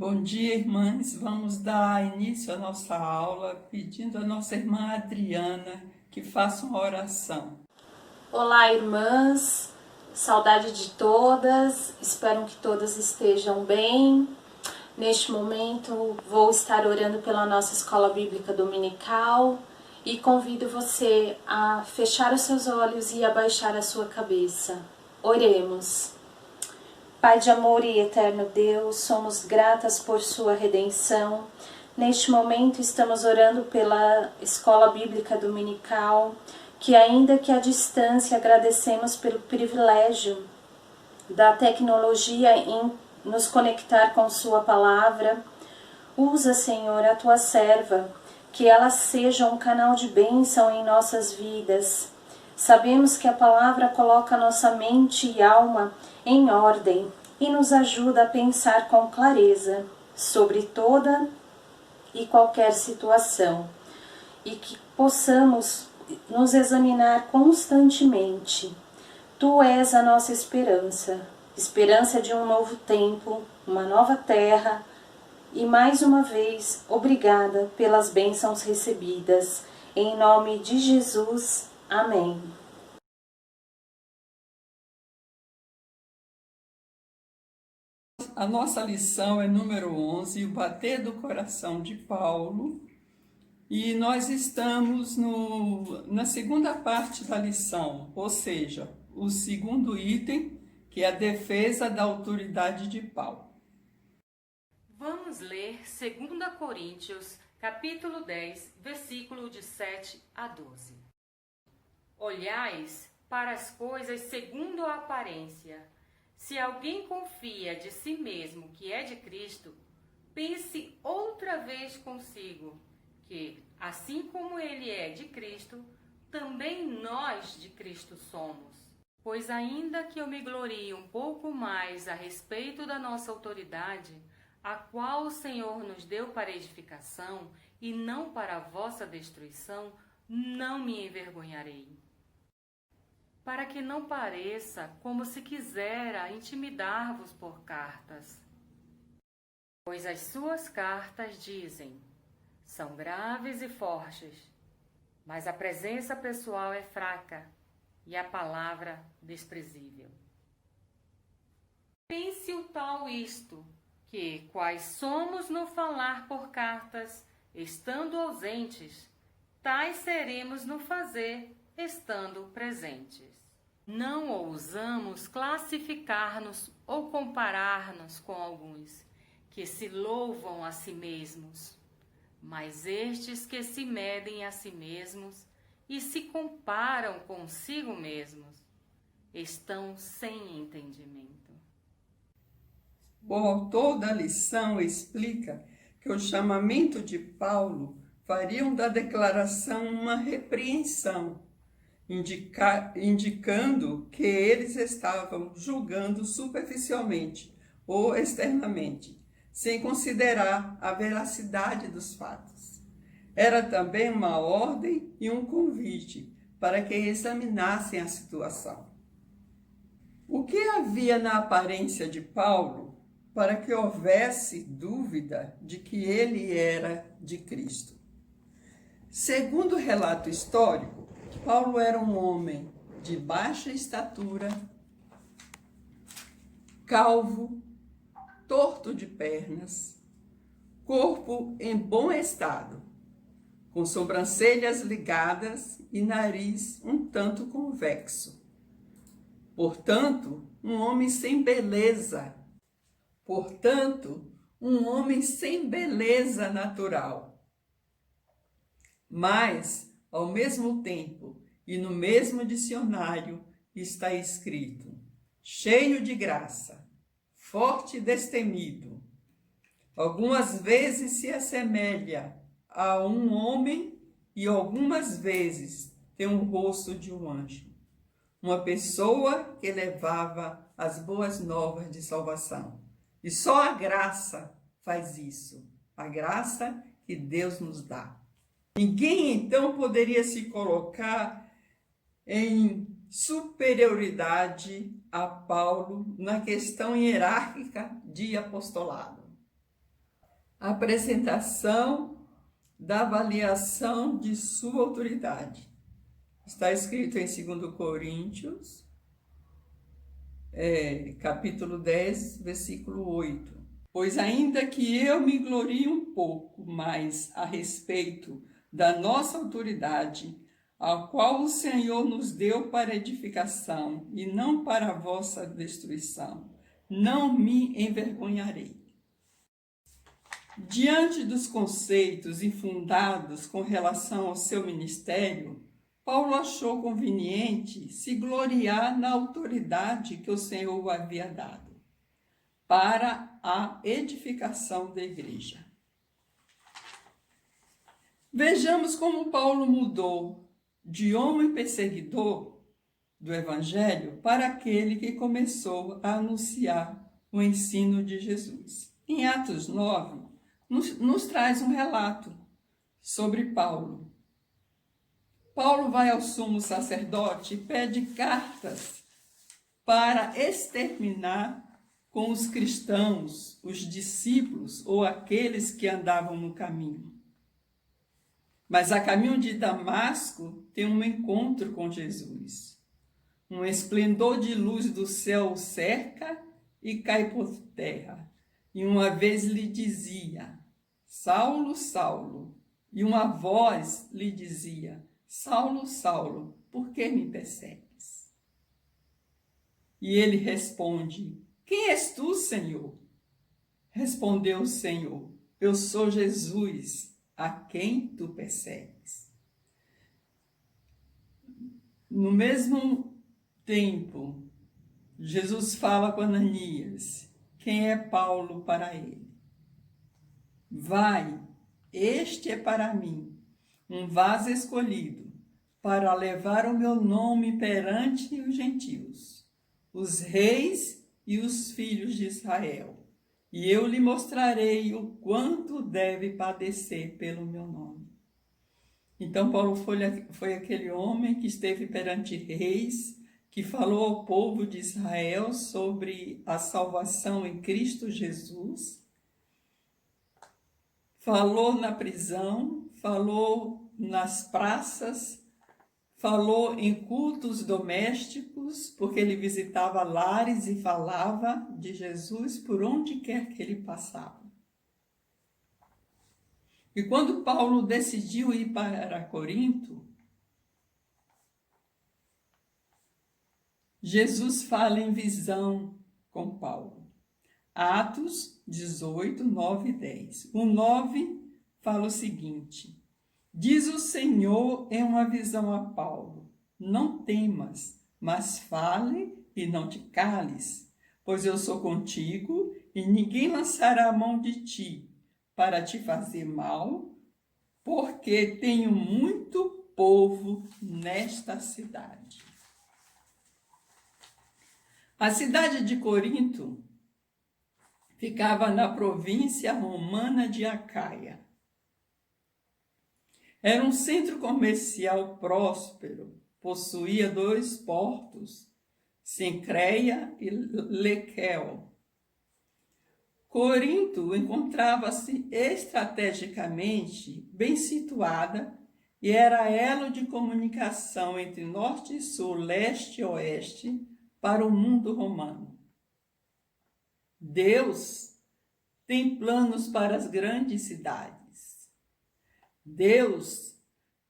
Bom dia, irmãs. Vamos dar início à nossa aula pedindo à nossa irmã Adriana que faça uma oração. Olá, irmãs. Saudade de todas. Espero que todas estejam bem. Neste momento, vou estar orando pela nossa escola bíblica dominical e convido você a fechar os seus olhos e abaixar a sua cabeça. Oremos. Pai de amor e eterno Deus, somos gratas por sua redenção. Neste momento estamos orando pela escola bíblica dominical, que ainda que à distância agradecemos pelo privilégio da tecnologia em nos conectar com sua palavra. Usa, Senhor, a tua serva, que ela seja um canal de bênção em nossas vidas. Sabemos que a palavra coloca nossa mente e alma em ordem e nos ajuda a pensar com clareza sobre toda e qualquer situação, e que possamos nos examinar constantemente. Tu és a nossa esperança, esperança de um novo tempo, uma nova terra, e mais uma vez, obrigada pelas bênçãos recebidas. Em nome de Jesus, amém. A nossa lição é número 11, o bater do coração de Paulo, e nós estamos na segunda parte da lição, ou seja, o segundo item, que é a defesa da autoridade de Paulo. Vamos ler 2 Coríntios, capítulo 10, versículo de 7 a 12. Olhais para as coisas segundo a aparência. Se alguém confia de si mesmo que é de Cristo, pense outra vez consigo, que, assim como ele é de Cristo, também nós de Cristo somos. Pois ainda que eu me glorie um pouco mais a respeito da nossa autoridade, a qual o Senhor nos deu para edificação e não para a vossa destruição, não me envergonharei. Para que não pareça como se quisera intimidar-vos por cartas. Pois as suas cartas dizem, são graves e fortes, mas a presença pessoal é fraca e a palavra desprezível. Pense o tal isto, que quais somos no falar por cartas, estando ausentes, tais seremos no fazer, estando presentes. Não ousamos classificar-nos ou comparar-nos com alguns, que se louvam a si mesmos, mas estes que se medem a si mesmos e se comparam consigo mesmos, estão sem entendimento. O autor da lição explica que o chamamento de Paulo fariam da declaração uma repreensão, indicando que eles estavam julgando superficialmente ou externamente, sem considerar a veracidade dos fatos. Era também uma ordem e um convite para que examinassem a situação. O que havia na aparência de Paulo para que houvesse dúvida de que ele era de Cristo? Segundo o relato histórico, Paulo era um homem de baixa estatura, calvo, torto de pernas, corpo em bom estado, com sobrancelhas ligadas e nariz um tanto convexo. Portanto, um homem sem beleza. Natural. Mas, ao mesmo tempo, e no mesmo dicionário, está escrito, cheio de graça, forte e destemido. Algumas vezes se assemelha a um homem e algumas vezes tem o rosto de um anjo. Uma pessoa que levava as boas novas de salvação. E só a graça faz isso, a graça que Deus nos dá. Ninguém, então, poderia se colocar em superioridade a Paulo na questão hierárquica de apostolado. Apresentação da avaliação de sua autoridade. Está escrito em 2 Coríntios, capítulo 10, versículo 8. Pois ainda que eu me glorie um pouco mais a respeito da nossa autoridade, a qual o Senhor nos deu para edificação e não para a vossa destruição, não me envergonharei. Diante dos conceitos infundados com relação ao seu ministério, Paulo achou conveniente se gloriar na autoridade que o Senhor havia dado para a edificação da igreja. Vejamos como Paulo mudou de homem perseguidor do Evangelho para aquele que começou a anunciar o ensino de Jesus. Em Atos 9, nos traz um relato sobre Paulo. Paulo vai ao sumo sacerdote e pede cartas para exterminar com os cristãos, os discípulos ou aqueles que andavam no caminho. Mas a caminho de Damasco tem um encontro com Jesus. Um esplendor de luz do céu o cerca e cai por terra. E uma vez lhe dizia: Saulo, Saulo. E uma voz lhe dizia: Saulo, Saulo, por que me persegues? E ele responde: Quem és tu, Senhor? Respondeu o Senhor: Eu sou Jesus, a quem tu persegues. No mesmo tempo, Jesus fala com Ananias: Quem é Paulo para ele? Vai, este é para mim um vaso escolhido para levar o meu nome perante os gentios, os reis e os filhos de Israel. E eu lhe mostrarei o quanto deve padecer pelo meu nome. Então Paulo foi aquele homem que esteve perante reis, que falou ao povo de Israel sobre a salvação em Cristo Jesus, falou na prisão, falou nas praças, falou em cultos domésticos, porque ele visitava lares e falava de Jesus por onde quer que ele passava. E quando Paulo decidiu ir para Corinto, Jesus fala em visão com Paulo. Atos 18, 9 e 10. O 9 fala o seguinte: Diz o Senhor em uma visão a Paulo: Não temas, mas fale e não te cales, pois eu sou contigo e ninguém lançará a mão de ti para te fazer mal, porque tenho muito povo nesta cidade. A cidade de Corinto ficava na província romana de Acaia. Era um centro comercial próspero, possuía 2 portos, Cencreia e Lequel. Corinto encontrava-se estrategicamente bem situada e era elo de comunicação entre norte e sul, leste e oeste para o mundo romano. Deus tem planos para as grandes cidades. Deus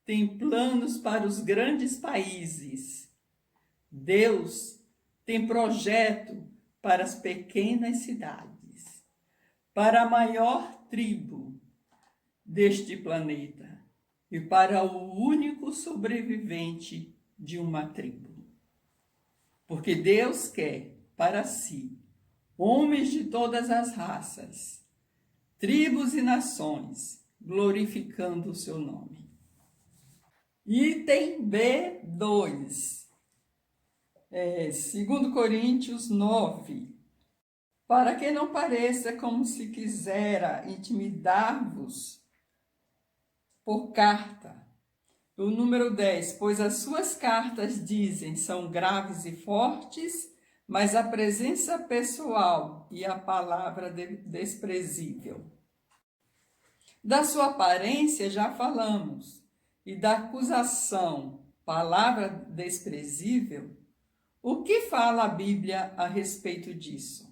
tem planos para os grandes países. Deus tem projeto para as pequenas cidades, para a maior tribo deste planeta e para o único sobrevivente de uma tribo. Porque Deus quer para si homens de todas as raças, tribos e nações, glorificando o seu nome. Item B2, 2 Coríntios 9. Para que não pareça como se quisera intimidar-vos por carta. O número 10, pois as suas cartas, dizem, são graves e fortes, mas a presença pessoal e a palavra desprezível. Da sua aparência já falamos, e da acusação, palavra desprezível, o que fala a Bíblia a respeito disso?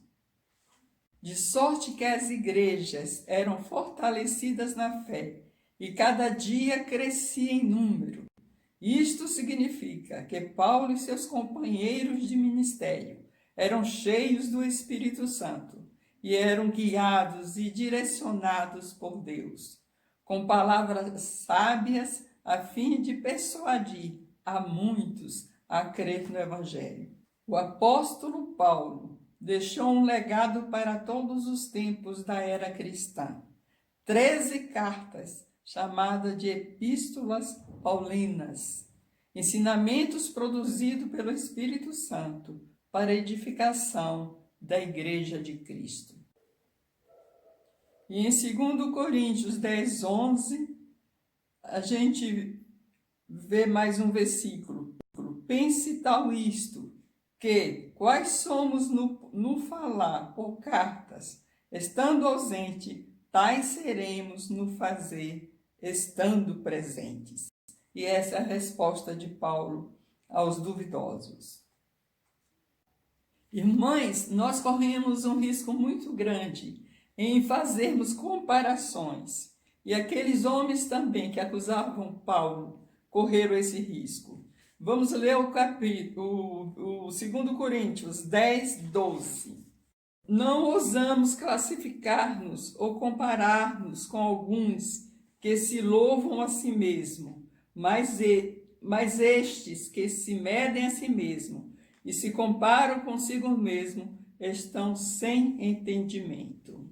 De sorte que as igrejas eram fortalecidas na fé e cada dia crescia em número. Isto significa que Paulo e seus companheiros de ministério eram cheios do Espírito Santo e eram guiados e direcionados por Deus, com palavras sábias a fim de persuadir a muitos a crer no Evangelho. O apóstolo Paulo deixou um legado para todos os tempos da era cristã. 13 cartas, chamadas de epístolas paulinas, ensinamentos produzidos pelo Espírito Santo para a edificação da Igreja de Cristo. E em 2 Coríntios 10, 11, a gente vê mais um versículo. Pense tal isto, que quais somos no falar por cartas, estando ausente, tais seremos no fazer, estando presentes. E essa é a resposta de Paulo aos duvidosos. Irmãs, nós corremos um risco muito grande em fazermos comparações. E aqueles homens também que acusavam Paulo correram esse risco. Vamos ler o 2 Coríntios 10, 12. Não ousamos classificar-nos ou comparar-nos com alguns que se louvam a si mesmo, mas estes que se medem a si mesmo e se comparam consigo mesmo estão sem entendimento.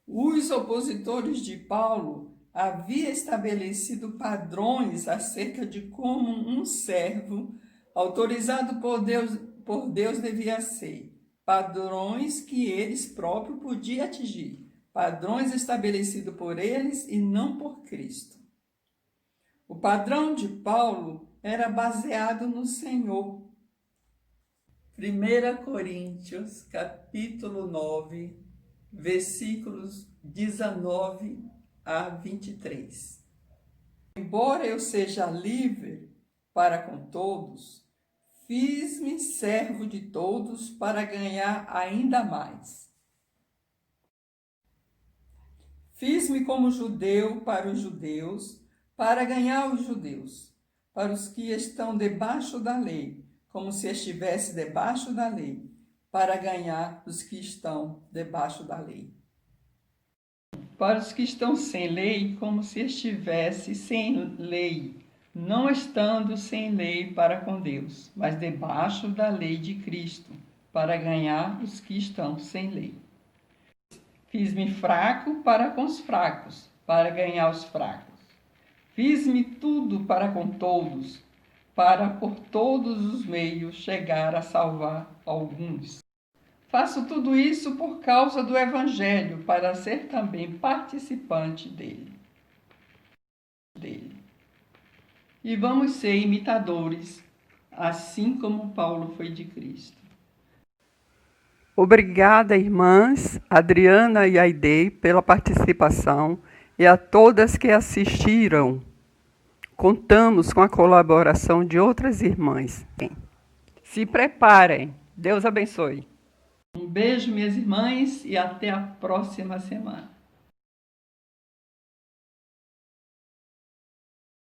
Os opositores de Paulo haviam estabelecido padrões acerca de como um servo autorizado por Deus devia ser, padrões que eles próprios podiam atingir, padrões estabelecidos por eles e não por Cristo. O padrão de Paulo era baseado no Senhor. 1 Coríntios, capítulo 9, versículos 19 a 23. Embora eu seja livre para com todos, fiz-me servo de todos para ganhar ainda mais. Fiz-me como judeu para os judeus, para ganhar os judeus, para os que estão debaixo da lei, como se estivesse debaixo da lei, para ganhar os que estão debaixo da lei. Para os que estão sem lei, como se estivesse sem lei, não estando sem lei para com Deus, mas debaixo da lei de Cristo, para ganhar os que estão sem lei. Fiz-me fraco para com os fracos, para ganhar os fracos. Fiz-me tudo para com todos, para por todos os meios chegar a salvar alguns. Faço tudo isso por causa do Evangelho, para ser também participante dele. E vamos ser imitadores, assim como Paulo foi de Cristo. Obrigada, irmãs Adriana e Aidei, pela participação e a todas que assistiram. Contamos com a colaboração de outras irmãs. Se preparem. Deus abençoe. Um beijo, minhas irmãs, e até a próxima semana.